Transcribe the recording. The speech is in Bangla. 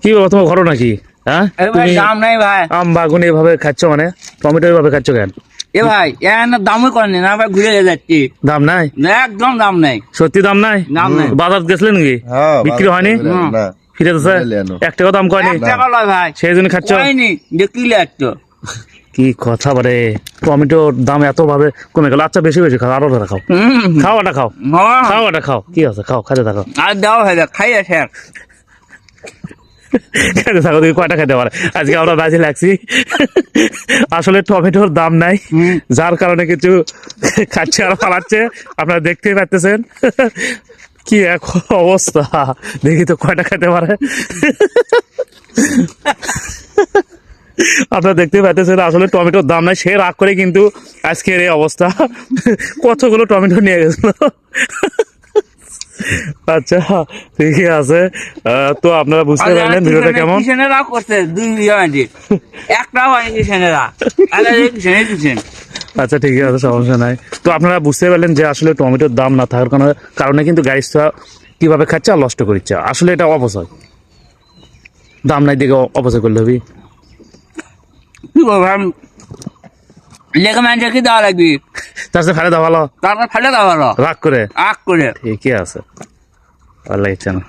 কি বাবা তোমার ঘর নাকি? হ্যাঁ তুমি দাম নাই ভাই। আম বাগুন এভাবে খাচ্ছ, মানে টমেটো এভাবে খাচ্ছ কেন? এ ভাই এর দামই করেনি না ভাই, ঘুরে যাচ্ছি। দাম নাই? একদম দাম নাই। সত্যি দাম নাই? দাম নাই। বাজার গেছিলেন নাকি? বিক্রি হয়নি? ফিরে যাচ্ছে? 1 টাকা দাম কয়নি? 1 টাকা লয় ভাই, সেই জন্য খাচ্ছ? কয়নি দেখিলে একটু। কি কথা বলে, টমেটোর দাম এত ভাবে কমে গেল। আচ্ছা বেশি বেশি খাও, আরো খাও, খাওয়াটা খাও, খাওয়াটা খাও, কি আছে খাও, খাইতে থাকো, আর দেওয়া হয় খাই আছে। খাইতে থাকো। তুমি কয়টা খাইতে পারে? আজকে আমরা বাজি লাগছি, আসলে টমেটোর দাম নাই, যার কারণে কিছু খাচ্ছে আর পালাচ্ছে। আপনারা দেখতেই পাচ্ছেন কি এক অবস্থা। দেখি তো কয়টা খেতে পারে। আপনারা দেখতেই পাচ্ছেন আসলে টমেটোর দাম নাই, সে রাগ করে কিন্তু আজকের এই অবস্থা। কতগুলো টমেটো নিয়ে গেছিল। আচ্ছা ঠিকই আছে। তো আপনারা বুঝতে পারলেন ভিডিওটা কেমন। কিষেনেরা করছে 2 মিনিট, একটা হয় কিষেনেরা। আচ্ছা ঠিকই আছে, সমস্যা নাই। তো আপনারা বুঝতে পারলেন যে আসলে টমেটোর দাম না থাকার কারণে কিন্তু গাড়িটা কিভাবে খাচ্ছে আর নষ্ট করছে। আসলে এটা অপচয়, দাম নাই দিকে অপচয় করলে হবে। কি বললাম, লেখা মানুষ কি দেওয়া লাগবে, তার সাথে ফেলে দেওয়া ভালো, তারপর ফেলে দেওয়া ভালো রাগ করে। আগ করে। ঠিকই আছে, ভালো লাগছে না।